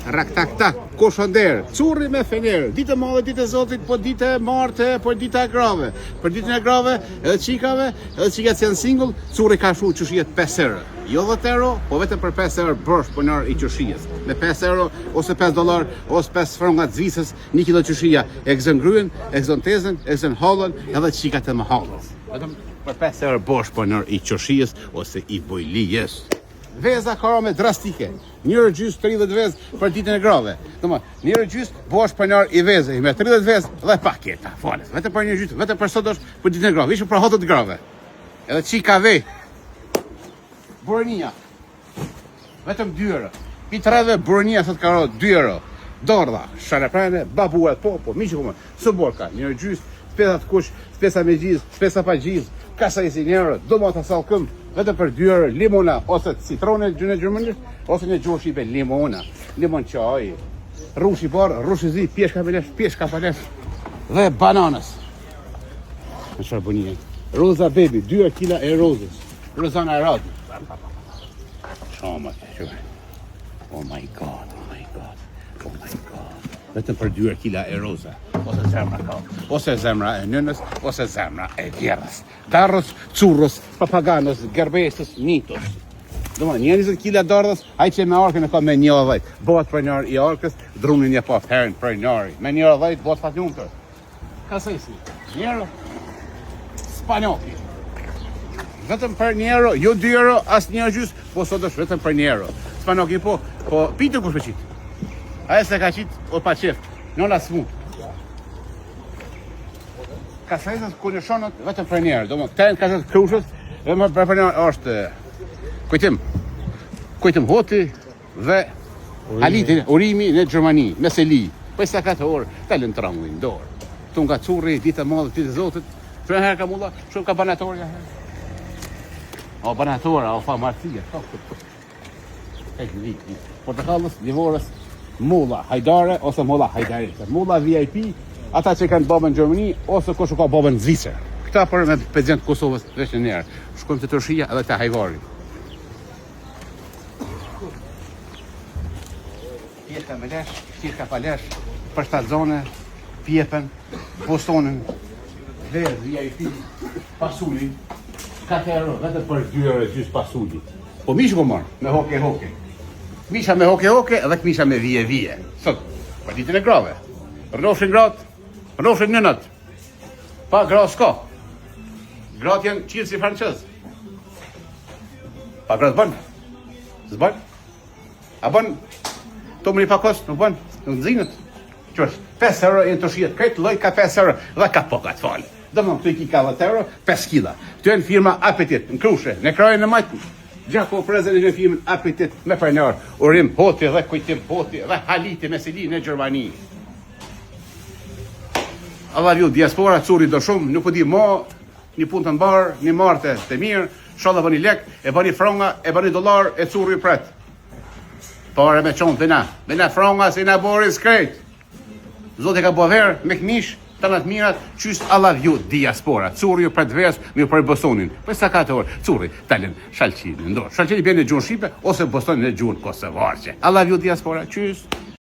raktakta, koshonder, curri me fener, ditë e madhe, ditë e Zotit, po ditë e martë, po ditë e grave. Për ditën e grave, edhe qikave, edhe qikat që janë singull, curri ka shu qëshijet 5 euro. Jo 10 euro, po vetëm për 5 euro bërsh punor i qëshijes. Me 5 euro, ose $5, ose 5 franga të zvisës, 1 kilo qëshia, e gëzën gryen, e gëzën tezën, e gëzën hallën, edhe qikat e më hallës. Vetëm për 5 euro bërsh punor i qëshijes, ose i bojlijes. Veza ka me drastike. 1,5 30 vezë për ditën e grave. Domethënë, 1,5 bosh punor i vezë, me 30 vezë dhe paketa. Falet. Vetëm për 1,5, vetëm për sotosh për ditën e grave. Ishte për hotët grave. Edhe çikave. Burnia. Vetëm 2 euro. Pitrave burnia sot ka 2 euro. Dordha, sharaprane, babuat, po, miqë suborka, 1,5, spesa të kush, spesa me gjiz, spesa pa gjiz, kasa i sinjero, domata salkëm, vetëm për 2 euro, limona, ose citrone, gjëne gjërmënisht, ose një gjuhë shipe, limona, limon qaj, rushi barë, rushi zi, pjeshka palesh, dhe bananës. Në qërë bënije. Roza baby, 2 kila e rozës, Rozana Radi. Shama të shumë. Oh my god. Vetëm për 2 kila e roza, ose zemra ka, ose zemra e nënës, ose zemra e djerës. Darës, currës, papaganës, gerbesës, nitos. Domethënë, 20 kila dardhës, ai që me arkën e ka me 1,10. Bëhet pronjar i arkës, drunin e pa herën pronjari. Me 1,10 bëhet fatjumtër. Ka sesi. 1 euro. Spanjoki. Vetëm për 1 euro, jo 2 euro, as 1,5, po sot është vetëm për 1 euro. Spanjoki po pitë kush pëqit. Aja se ka qitë o pa qeft, nëlla smu. Ka sajtës kërëshonët vetëm për njerë, do më ten ka sajtës krushës, dhe më për njerë është kujtëm hoti dhe halitin, urimi në Gjermani, me seli, për sa 4 orë, talën të rangu i ndorë. Tu nga curri, ditë e madhe, ditë e zotit, shumë herë ka mulla, shumë ka banatorja herë. O banatora, o fa marësia, portakallës, livorës, Mulla Hajdare ose Mulla Hajdari. Mulla VIP, ata që kanë babën në Gjermani ose kush ka babën në Zvicër. Këta për me prezident Kosovës veç në njerë. Shkojmë të Turqia edhe të Hajvari. Pjeka me lesh, pjeka pa lesh, për 7 zone, pjepen, Bostonin, vezë VIP, pasuli, 4 euro, vetëm për 2 euro gjysë pasuli. Po mishë ko marë, me hoke. Misha me hoke edhe këmisha me vije. Sot, për ditën e grave. Rënoshin gratë, rënoshin nënët. Pa gratë s'ka. Gratë janë qirë si franqëzë. Pa gratë bënë. S'bënë. A bënë, të mëri pa kostë, nuk bënë, nuk nëzinët. Qërës, 5 euro e në të shijet, këtë loj ka 5 euro dhe ka po ka të falë. Dhe më të i ki ka 10 euro, 5 kila. Të janë firma Apetit, në Krushe, në krajën e majtë. Gjako prezent në firmën Apetit me prenor, urim hoti dhe kujtim hoti dhe haliti me seli në Gjermani. Allah vju, diaspora, curi do shumë, nuk po di ma, një pun të mbarë, një marte të mirë, shala bëni lek, e bëni franga, e bëni dolar, e curi pret. Pare me qonë të na, me na franga se na boris krejt. Zote ka bëverë, me këmish, të në të mirat, qysë Allah vju diaspora. Curi ju pret vers, mi ju për Bostonin. Për sa 4 orë, curi, talin Shalqini ndorë. Shalqini bjen në gjuhën Shqipe, ose Bostonin në gjuhën Kosovarqe. Allah vju diaspora, qysë.